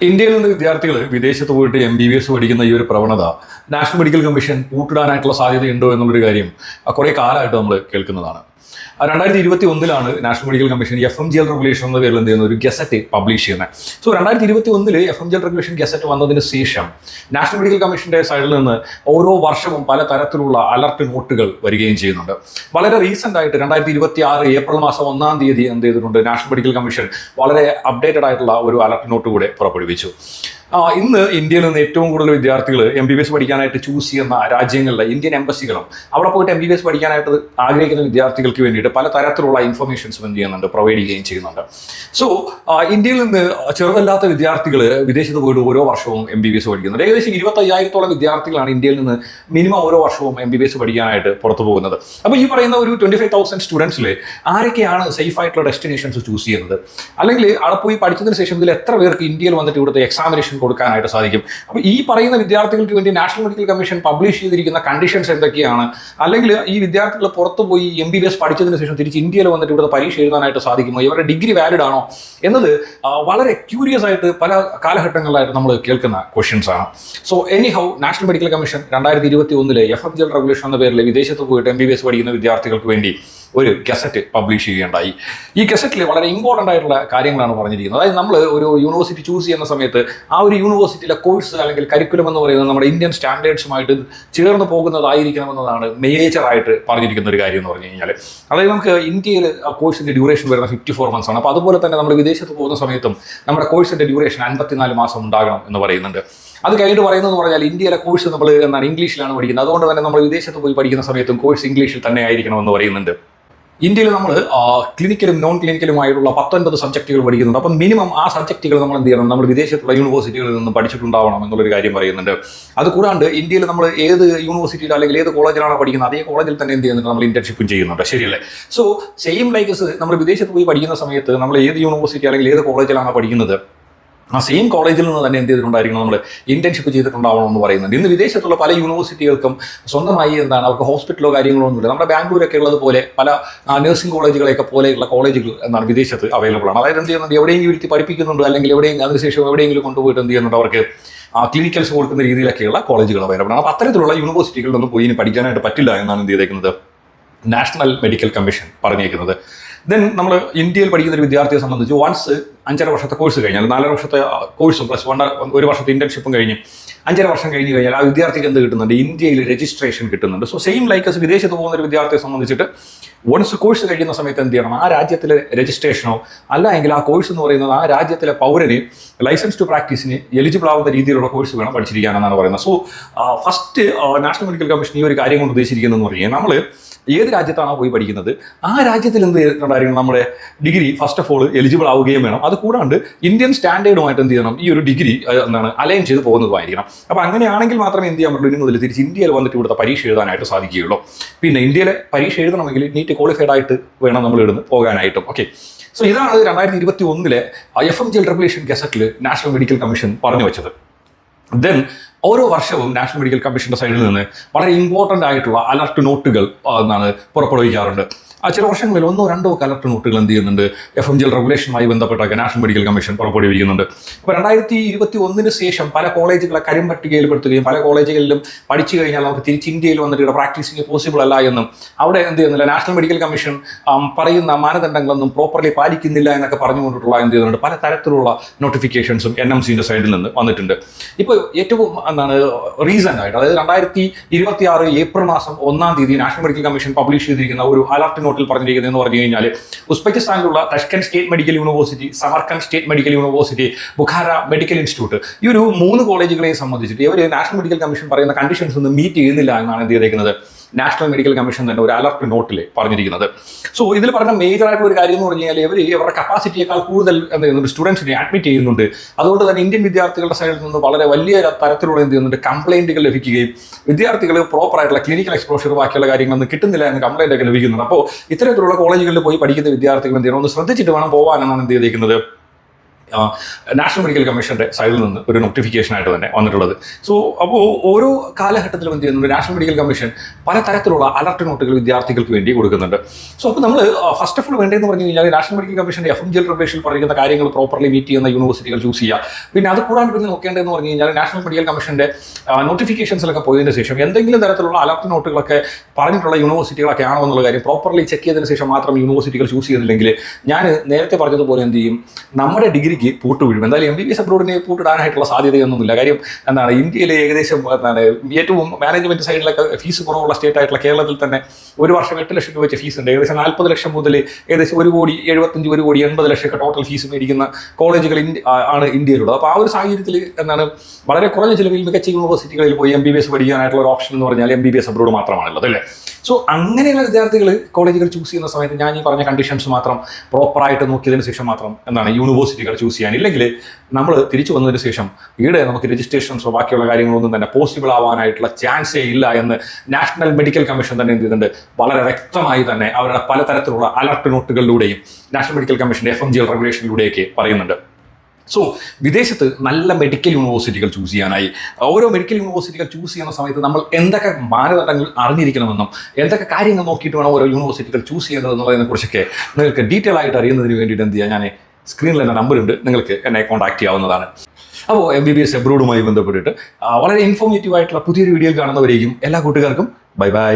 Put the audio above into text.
ഇന്ത്യയിൽ നിന്ന് വിദ്യാർത്ഥികൾ വിദേശത്ത് പോയിട്ട് MBBS പഠിക്കുന്ന ഈ ഒരു പ്രവണത നാഷണൽ മെഡിക്കൽ കമ്മീഷൻ പൂട്ടിടാനായിട്ടുള്ള സാധ്യതയുണ്ടോ എന്നുള്ളൊരു കാര്യം കുറേ കാലമായിട്ട് നമ്മൾ കേൾക്കുന്നതാണ്. 2021 national medical commission FMGL regulation എന്ന പേരിൽ എന്ത് ചെയ്യുന്ന ഒരു ഗസറ്റ് പബ്ലിഷ് ചെയ്യുന്നത്. സോ 2021 FMGL റെഗുലേഷൻ ഗസറ്റ് വന്നതിന് ശേഷം നാഷണൽ മെഡിക്കൽ കമ്മീഷന്റെ സൈഡിൽ നിന്ന് ഓരോ വർഷവും പല തരത്തിലുള്ള അലർട്ട് നോട്ടുകൾ വരികയും ചെയ്യുന്നുണ്ട്. വളരെ റീസെന്റ് ആയിട്ട് 2026 ഏപ്രിൽ മാസം 1-ാം തീയതി എന്ത് ചെയ്തിട്ടുണ്ട്, നാഷണൽ മെഡിക്കൽ കമ്മീഷൻ വളരെ അപ്ഡേറ്റഡ് ആയിട്ടുള്ള ഒരു അലർട്ട് നോട്ട് കൂടെ പുറപ്പെടുവിച്ചു. ഇന്ന് ഇന്ത്യയിൽ നിന്ന് ഏറ്റവും കൂടുതൽ വിദ്യാർത്ഥികൾ MBBS പഠിക്കാനായിട്ട് ചൂസ് ചെയ്യുന്ന രാജ്യങ്ങളിലെ ഇന്ത്യൻ എംബസികളും അവിടെ പോയിട്ട് MBBS പഠിക്കാനായിട്ട് ആഗ്രഹിക്കുന്ന വിദ്യാർത്ഥികൾക്ക് വേണ്ടിയിട്ട് പല തരത്തിലുള്ള ഇൻഫർമേഷൻസും എന്ത് ചെയ്യുന്നുണ്ട്, പ്രൊവൈഡ് ചെയ്യുകയും ചെയ്യുന്നുണ്ട്. സോ ഇന്ത്യയിൽ നിന്ന് ചെറുതല്ലാത്ത വിദ്യാർത്ഥികൾ വിദേശത്ത് പോയിട്ട് ഓരോ വർഷവും MBBS പഠിക്കുന്നുണ്ട്. ഏകദേശം 25,000-ഓളം വിദ്യാർത്ഥികളാണ് ഇന്ത്യയിൽ നിന്ന് മിനിമം ഓരോ വർഷവും MBBS പഠിക്കാനായിട്ട് പുറത്തു പോകുന്നത്. അപ്പോൾ ഈ പറയുന്ന ഒരു 25,000 സ്റ്റുഡൻസിൽ ആരൊക്കെയാണ് സേഫ് ആയിട്ടുള്ള ഡെസ്റ്റിനേഷൻസ് ചൂസ് ചെയ്യുന്നത്, അല്ലെങ്കിൽ അവിടെ പോയി പഠിച്ചതിന് ശേഷം ഇതിൽ എത്ര പേർക്ക് ഇന്ത്യയിൽ വന്നിട്ട് ഇവിടുത്തെ എക്സാമിനേഷൻ കൊടുക്കാനായിട്ട് സാധിക്കും? അപ്പോൾ ഈ പറയുന്ന വിദ്യാർത്ഥികൾക്ക് വേണ്ടി നാഷണൽ മെഡിക്കൽ കമ്മീഷൻ പബ്ലിഷ് ചെയ്തിരിക്കുന്ന കണ്ടീഷൻസ് എന്തൊക്കെയാണ്, അല്ലെങ്കിൽ ഈ വിദ്യാർത്ഥികൾ പുറത്തു പോയി MBBS പഠിച്ചതിന് ശേഷം തിരിച്ച് ഇന്ത്യയിൽ വന്നിട്ട് ഇവിടുത്തെ പരീക്ഷ എഴുതാനായിട്ട് സാധിക്കുമോ, ഇവരുടെ ഡിഗ്രി വാലിഡ് ആണോ എന്നത് വളരെ ക്യൂരിയസ് ആയിട്ട് പല കാലഘട്ടങ്ങളിലായിട്ട് നമ്മൾ കേൾക്കുന്ന ക്വസ്റ്റ്യൻസ് ആണ്. So anyhow national medical commission 2021 FMGL regulation എന്ന പേരിൽ വിദേശത്ത് പോയിട്ട് MBBS പഠിക്കുന്ന വിദ്യാർത്ഥികൾക്ക് വേണ്ടി ഒരു ഗസറ്റ് പബ്ലിഷ് ചെയ്യുകയുണ്ടായി. ഈ ഗസറ്റിൽ വളരെ ഇമ്പോർട്ടൻ്റ് ആയിട്ടുള്ള കാര്യങ്ങളാണ് പറഞ്ഞിരിക്കുന്നത്. അതായത് നമ്മൾ ഒരു യൂണിവേഴ്സിറ്റി ചൂസ് ചെയ്യുന്ന സമയത്ത് ആ ഒരു യൂണിവേഴ്സിറ്റിയിലെ കോഴ്സ് അല്ലെങ്കിൽ കരിക്കുലം എന്ന് പറയുന്നത് നമ്മുടെ ഇന്ത്യൻ സ്റ്റാൻഡേർഡ്സുമായിട്ട് ചേർന്ന് പോകുന്നതായിരിക്കണമെന്നതാണ് മേജറായിട്ട് പറഞ്ഞിരിക്കുന്ന ഒരു കാര്യം എന്ന് പറഞ്ഞു കഴിഞ്ഞാൽ. അതായത് നമുക്ക് ഇന്ത്യയിൽ കോഴ്സിൻ്റെ ഡ്യൂറേഷൻ വരുന്ന 54 months ആണ്. അപ്പോൾ അതുപോലെ തന്നെ നമ്മൾ വിദേശത്ത് പോകുന്ന സമയത്തും നമ്മുടെ കോഴ്സിൻ്റെ ഡ്യൂറേഷൻ 54 മാസം ഉണ്ടാകണം എന്ന് പറയുന്നുണ്ട്. അത് കഴിഞ്ഞിട്ട് പറയുന്നതെന്ന് പറഞ്ഞാൽ ഇന്ത്യയിലെ കോഴ്സ് നമ്മൾ ഇംഗ്ലീഷിലാണ് പഠിക്കുന്നത്. അതുകൊണ്ട് തന്നെ നമ്മൾ വിദേശത്ത് പോയി പഠിക്കുന്ന സമയത്തും കോഴ്സ് ഇംഗ്ലീഷിൽ തന്നെ ആയിരിക്കണമെന്ന് പറയുന്നുണ്ട്. ഇന്ത്യയിൽ നമ്മൾ ക്ലിനിക്കലും നോൺ ക്ലിനിക്കലുമായിട്ടുള്ള 19 സബ്ജക്റ്റുകൾ പഠിക്കുന്നുണ്ട്. അപ്പം മിനിമം ആ സബ്ജക്റ്റുകൾ നമ്മൾ എന്ത് ചെയ്യണം, നമ്മൾ വിദേശത്തുള്ള യൂണിവേഴ്സിറ്റികളിൽ നിന്ന് പഠിച്ചിട്ടുണ്ടാവണം എന്നുള്ളൊരു കാര്യം പറയുന്നുണ്ട്. അതുകൂടാണ്ട് ഇന്ത്യയിൽ നമ്മൾ ഏത് യൂണിവേഴ്സിറ്റിയിൽ അല്ലെങ്കിൽ ഏത് കോളേജിലാണ് പഠിക്കുന്നത് അതേ കോളേജിൽ തന്നെ എന്ത് ചെയ്യുന്നുണ്ട്, നമ്മൾ ഇന്റേൺഷിപ്പും ചെയ്യുന്നുണ്ട്. ശരിയല്ലേ? സോ സെയിം ലൈക്സ് നമ്മൾ വിദേശത്ത് പോയി പഠിക്കുന്ന സമയത്ത് നമ്മൾ ഏത് യൂണിവേഴ്സിറ്റി അല്ലെങ്കിൽ ഏത് കോളേജിലാണ് പഠിക്കുന്നത് ആ സെയിം കോളേജിൽ നിന്ന് തന്നെ എന്ത് ചെയ്തിട്ടുണ്ടായിരിക്കണം, നമ്മൾ ഇന്റേൺഷിപ്പ് ചെയ്തിട്ടുണ്ടാവണം എന്ന് പറയുന്നുണ്ട്. ഇന്ന് വിദേശത്തുള്ള പല യൂണിവേഴ്സിറ്റികൾക്കും സ്വന്തമായി അവർക്ക് ഹോസ്പിറ്റലോ കാര്യങ്ങളോ ഒന്നുമില്ല. നമ്മുടെ ബാംഗ്ലൂരൊക്കെ ഉള്ളതുപോലെ പല നഴ്സിംഗ് കോളേജുകളെയൊക്കെ പോലെയുള്ള കോളേജുകൾ വിദേശത്ത് അവൈലബിൾ ആണ്. അതായത് എന്ത് ചെയ്യുന്നുണ്ട്, എവിടെയെങ്കിലും ഇരുത്തി പഠിപ്പിക്കുന്നുണ്ട്, അല്ലെങ്കിൽ അതിനുശേഷം എവിടെയെങ്കിലും കൊണ്ടുപോയിട്ട് എന്ത് ചെയ്യുന്നുണ്ട്, അവർക്ക് ക്ലിനിക്കൽസ് കൊടുക്കുന്ന രീതിയിലൊക്കെയുള്ള കോളേജുകൾ അവൈലബിൾ ആണ്. അപ്പോൾ അത്തരത്തിലുള്ള യൂണിവേഴ്സിറ്റികളിലൊന്നും പോയി ഇനി പഠിക്കാനായിട്ട് പറ്റില്ല എന്നാണ് എന്ത് ചെയ്തേക്കുന്നത്, നാഷണൽ മെഡിക്കൽ കമ്മീഷൻ പറഞ്ഞേക്കുന്നത്. ദെൻ നമ്മൾ ഇന്ത്യയിൽ പഠിക്കുന്ന ഒരു വിദ്യാർത്ഥിയെ സംബന്ധിച്ച് വൺസ് 5.5 വർഷത്തെ കോഴ്സ് കഴിഞ്ഞാൽ 4 വർഷത്തെ കോഴ്സും പ്ലസ് 1 വർഷത്തെ ഇന്റേൺഷിപ്പും കഴിഞ്ഞ് 5.5 വർഷം കഴിഞ്ഞ് കഴിഞ്ഞാൽ ആ വിദ്യാർത്ഥിക്ക് എന്ത് കിട്ടുന്നുണ്ട്, ഇന്ത്യയിൽ രജിസ്ട്രേഷൻ കിട്ടുന്നുണ്ട്. സോ സെയിം ലൈക്ക് വിദേശത്ത് പോകുന്ന ഒരു വിദ്യാർത്ഥിയെ സംബന്ധിച്ചിട്ട് വൺസ് കോഴ്സ് കഴിയുന്ന സമയത്ത് എന്ത് ചെയ്യണം, ആ രാജ്യത്തിലെ രജിസ്ട്രേഷനോ അല്ല എങ്കിൽ ആ കോഴ്സ് എന്ന് പറയുന്നത് ആ രാജ്യത്തിലെ പൗരന് ലൈസൻസ് ടു പ്രാക്ടീസിന് എലിജിബിൾ ആവുന്ന രീതിയിലുള്ള കോഴ്സ് വേണം പഠിച്ചിരിക്കാനെന്നാണ് പറയുന്നത്. So first national medical commission ഈ ഒരു കാര്യം കൊണ്ട് ഉദ്ദേശിച്ചിരിക്കുന്നതെന്ന് പറഞ്ഞാൽ നമ്മൾ ഏത് രാജ്യത്താണോ പോയി പഠിക്കുന്നത് ആ രാജ്യത്തിൽ എന്ത് ചെയ്തിട്ടുണ്ടായിരിക്കണം, നമ്മുടെ degree first of all eligible ആവുകയും വേണം. അത് കൂടാണ്ട് ഇന്ത്യൻ സ്റ്റാൻഡേർഡുമായിട്ട് എന്ത് ചെയ്യണം, ഈ ഒരു ഡിഗ്രി അലൈൻ ചെയ്ത് പോകുന്നതുമായിരിക്കണം. അപ്പോൾ അങ്ങനെയാണെങ്കിൽ മാത്രമേ എന്ത് ചെയ്യാൻ പറ്റുള്ളൂ, ഇനി മുതൽ തിരിച്ച് ഇന്ത്യയിൽ വന്നിട്ട് ഇവിടുത്തെ പരീക്ഷ എഴുതാനായിട്ട് സാധിക്കുകയുള്ളൂ. പിന്നെ ഇന്ത്യയിലെ പരീക്ഷ എഴുതണമെങ്കിൽ നീറ്റ് ക്വാളിഫൈഡ് ആയിട്ട് വേണം നമ്മൾ ഇവിടുന്ന് പോകാനായിട്ടും. ഓക്കെ, സോ ഇതാണ് 2021 FMGL റെഗുലേഷൻ ഗസറ്റിൽ നാഷണൽ മെഡിക്കൽ കമ്മീഷൻ പറഞ്ഞു വെച്ചത്. ദെൻ ഓരോ വർഷവും നാഷണൽ മെഡിക്കൽ കമ്മീഷന്റെ സൈഡിൽ നിന്ന് വളരെ ഇമ്പോർട്ടൻ്റ് ആയിട്ടുള്ള അലർട്ട് നോട്ടുകൾ പുറപ്പെടുവിക്കാറുണ്ട്. ചില വർഷങ്ങളിൽ 1-2 അലർട്ട് നോട്ടുകൾ എന്ത് ചെയ്യുന്നുണ്ട്, FMGL റെഗുലേഷനുമായി ബന്ധപ്പെട്ടൊക്കെ നാഷണൽ മെഡിക്കൽ കമ്മീഷൻ പുറപ്പെടുവിക്കുന്നുണ്ട്. അപ്പോൾ 2021 ശേഷം പല കോളേജുകളെ കരിമ്പട്ടികയിൽപ്പെടുത്തുകയും പല കോളേജുകളിലും പഠിച്ചു കഴിഞ്ഞാൽ നമുക്ക് തിരിച്ച് ഇന്ത്യയിൽ വന്നിട്ട് ഇവിടെ പ്രാക്ടീസിങ് പോസിബിൾ അല്ല എന്നും അവിടെ എന്ത് ചെയ്യുന്നില്ല, നാഷണൽ മെഡിക്കൽ കമ്മീഷൻ പറയുന്ന മാനദണ്ഡങ്ങളൊന്നും പ്രോപ്പർലി പാലിക്കുന്നില്ല എന്നൊക്കെ പറഞ്ഞുകൊണ്ടിട്ടുള്ള എന്ത് ചെയ്യുന്നുണ്ട്, പല തരത്തിലുള്ള നോട്ടിഫിക്കേഷൻസും NMCന്റെ സൈഡിൽ നിന്ന് വന്നിട്ടുണ്ട്. ഇപ്പോൾ ഏറ്റവും റീസെന്റ് ആയിട്ട്, അതായത് 2026 ഏപ്രിൽ മാസം 1-ാം തീയതി നാഷണൽ മെഡിക്കൽ കമ്മീഷൻ പബ്ലിഷ് ചെയ്തിരിക്കുന്ന ഒരു അലർട്ട് നോട്ടിൽ പറഞ്ഞിരിക്കുന്നത് എന്ന് പറഞ്ഞു കഴിഞ്ഞാൽ ഉസ്ബെക്കിസ്ഥാനിലുള്ള Tashkent state medical university, Samarkand state medical university, Bukhara medical institute, ഈ ഒരു 3 കോളേജുകളെ സംബന്ധിച്ചിട്ട് ഇവർ നാഷണൽ മെഡിക്കൽ കമ്മീഷൻ പറയുന്ന കണ്ടീഷൻസ് ഒന്നും മീറ്റ് ചെയ്യുന്നില്ല എന്നാണ് എന്ത് ചെയ്തേക്കുന്നത്, നാഷണൽ മെഡിക്കൽ കമ്മീഷൻ തന്നെ ഒരു അലർട്ട് നോട്ടിൽ പറഞ്ഞിരിക്കുന്നത്. സോ ഇതിൽ പറഞ്ഞ മേജർ ആയിട്ടുള്ള ഒരു കാര്യം എന്ന് പറഞ്ഞു കഴിഞ്ഞാൽ ഇവരുടെ കപ്പാസിറ്റിയേക്കാൾ കൂടുതൽ എന്ത് ചെയ്യുന്നുണ്ട്, സ്റ്റുഡൻസിനെ അഡ്മിറ്റ് ചെയ്യുന്നുണ്ട്. അതുകൊണ്ട് തന്നെ ഇന്ത്യൻ വിദ്യാർത്ഥികളുടെ സൈഡിൽ നിന്ന് വളരെ വലിയ തരത്തിലുള്ള എന്ത് ചെയ്യുന്നുണ്ട്, കംപ്ലൈന്റുകൾ ലഭിക്കുകയും വിദ്യാർത്ഥികൾ പ്രോപ്പറായിട്ടുള്ള ക്ലിനിക്കൽ എക്സ്പോഷർ ബാക്കിയുള്ള കാര്യങ്ങളൊന്നും കിട്ടുന്നില്ല എന്ന് കംപ്ലൈന്റ് ഒക്കെ ലഭിക്കുന്നുണ്ട്. അപ്പോൾ ഇത്തരത്തിലുള്ള കോളേജുകളിൽ പോയി പഠിക്കുന്ന വിദ്യാർത്ഥികൾ എന്ത് ചെയ്യണം, ഒന്ന് ശ്രദ്ധിച്ചിട്ട് വേണം പോകാനെന്നാണ് എന്ത് ചെയ്തിരിക്കുന്നത് നാഷണൽ മെഡിക്കൽ കമ്മീഷൻ്റെ സൈഡിൽ നിന്ന് ഒരു നോട്ടിഫിക്കേഷനായിട്ട് തന്നെ വന്നിട്ടുള്ളത്. സോ അപ്പോൾ ഓരോ കാലഘട്ടത്തിലും എന്ത് ചെയ്യുന്നുണ്ട്, നാഷണൽ മെഡിക്കൽ കമ്മീഷൻ പലതരത്തിലുള്ള അലർട്ട് നോട്ടുകൾ വിദ്യാർത്ഥികൾക്ക് വേണ്ടി കൊടുക്കുന്നുണ്ട്. സോ അപ്പോൾ നമ്മൾ ഫസ്റ്റ് ഓഫ് ഓൾ വേണ്ടതെന്ന് പറഞ്ഞു കഴിഞ്ഞാൽ നാഷണൽ മെഡിക്കൽ കമ്മീഷൻ്റെ FMGL റെഗുലേഷനിൽ പറയുന്ന കാര്യങ്ങൾ പ്രോപ്പർലി മീറ്റ് ചെയ്യുന്ന യൂണിവേഴ്സിറ്റികൾ ചൂസ് ചെയ്യുക. പിന്നെ അത് കൂടാണ്ട് പിന്നെ നോക്കേണ്ടതെന്ന് പറഞ്ഞു കഴിഞ്ഞാൽ നാഷണൽ മെഡിക്കൽ കമ്മീഷൻ്റെ നോട്ടിഫിക്കേഷൻസിലൊക്കെ പോയതിന് ശേഷം എന്തെങ്കിലും തരത്തിലുള്ള അലർട്ട് നോട്ടുകളൊക്കെ പറഞ്ഞിട്ടുള്ള യൂണിവേഴ്സിറ്റികളൊക്കെ ആണോ എന്നുള്ള കാര്യം പ്രോപ്പർലി ചെക്ക് ചെയ്തതിന് ശേഷം മാത്രം യൂണിവേഴ്സിറ്റികൾ ചൂസ് ചെയ്തില്ലെങ്കിൽ ഞാൻ നേരത്തെ പറഞ്ഞതുപോലെ എന്ത് ചെയ്യും, നമ്മുടെ ഡിഗ്രിക്ക് പൂട്ട് വീഴും. എന്തായാലും MBBS അബ്രോഡിനെ പൂട്ടിടാനായിട്ടുള്ള സാധ്യതയൊന്നുമില്ല. കാര്യം എന്താണ്, ഇന്ത്യയിലെ ഏകദേശം ഏറ്റവും മാനേജ്മെന്റ് സൈഡിലൊക്കെ ഫീസ് കുറവുള്ള സ്റ്റേറ്റ് ആയിട്ടുള്ള കേരളത്തിൽ തന്നെ ഒരു വർഷം 8 ലക്ഷം രൂപ വെച്ച് ഫീസ് ഉണ്ട്. ഏകദേശം 40 ലക്ഷം മുതൽ ഏകദേശം 1,75,1,80,00,000 ടോട്ടൽ ഫീസ് മേടിക്കുന്ന കോളേജുകൾ ആണ് ഇന്ത്യയിലുള്ളത്. അപ്പോൾ ആ ഒരു സാഹചര്യത്തിൽ എന്താണ്, വളരെ കുറഞ്ഞ ചിലവിൽ മികച്ച യൂണിവേഴ്സിറ്റികളിൽ പോയി MBBS പഠിക്കാനായിട്ടുള്ള ഒരു ഓപ്ഷൻ എന്ന് പറഞ്ഞാൽ MBBS അബ്രോഡ് മാത്രമാണുള്ളത് അല്ലേ. സോ അങ്ങനെയുള്ള വിദ്യാർത്ഥികൾ കോളേജുകൾ ചൂസ് ചെയ്യുന്ന സമയത്ത് ഞാൻ ഈ പറഞ്ഞ കണ്ടീഷൻസ് മാത്രം പ്രോപ്പറായിട്ട് നോക്കിയതിന് ശേഷം മാത്രം യൂണിവേഴ്സിറ്റികൾ ചൂസ് ചെയ്യാൻ. ഇല്ലെങ്കിൽ നമ്മൾ തിരിച്ചു വന്നതിന് ശേഷം ഈടെ നമുക്ക് രജിസ്ട്രേഷൻസോ ബാക്കിയുള്ള കാര്യങ്ങളൊന്നും തന്നെ പോസിബിൾ ആവാനായിട്ടുള്ള ചാൻസേ ഇല്ല എന്ന് നാഷണൽ മെഡിക്കൽ കമ്മീഷൻ തന്നെ എന്ത് ചെയ്തിട്ടുണ്ട്, വളരെ വ്യക്തമായി തന്നെ അവരുടെ പലതരത്തിലുള്ള അലർട്ട് നോട്ടുകളിലൂടെയും നാഷണൽ മെഡിക്കൽ കമ്മീഷൻ്റെ FMGL റെഗുലേഷനിലൂടെയൊക്കെ പറയുന്നുണ്ട്. സോ വിദേശത്ത് നല്ല മെഡിക്കൽ യൂണിവേഴ്സിറ്റികൾ ചൂസ് ചെയ്യാനായി ഓരോ മെഡിക്കൽ യൂണിവേഴ്സിറ്റികൾ ചൂസ് ചെയ്യുന്ന സമയത്ത് നമ്മൾ എന്തൊക്കെ മാനദണ്ഡങ്ങൾ അറിഞ്ഞിരിക്കണമെന്നും എന്തൊക്കെ കാര്യങ്ങൾ നോക്കിയിട്ട് വേണം ഓരോ യൂണിവേഴ്സിറ്റികൾ ചൂസ് ചെയ്യുന്നതെന്നുള്ളതിനെ കുറിച്ചൊക്കെ നിങ്ങൾക്ക് ഡീറ്റെയിൽ ആയിട്ട് അറിയുന്നതിന് വേണ്ടിയിട്ട് എന്ത് ചെയ്യാം, ഞാൻ സ്ക്രീനിൽ എൻ്റെ നമ്പറുണ്ട്, നിങ്ങൾക്ക് എന്നെ കോൺടാക്ട് ചെയ്യാവുന്നതാണ്. അപ്പോൾ MBBS അബ്രോഡുമായി ബന്ധപ്പെട്ടിട്ട് വളരെ ഇൻഫോർമേറ്റീവ് ആയിട്ടുള്ള പുതിയൊരു വീഡിയോ കാണുന്നവരേക്കും എല്ലാ കൂട്ടുകാർക്കും ബൈ ബൈ.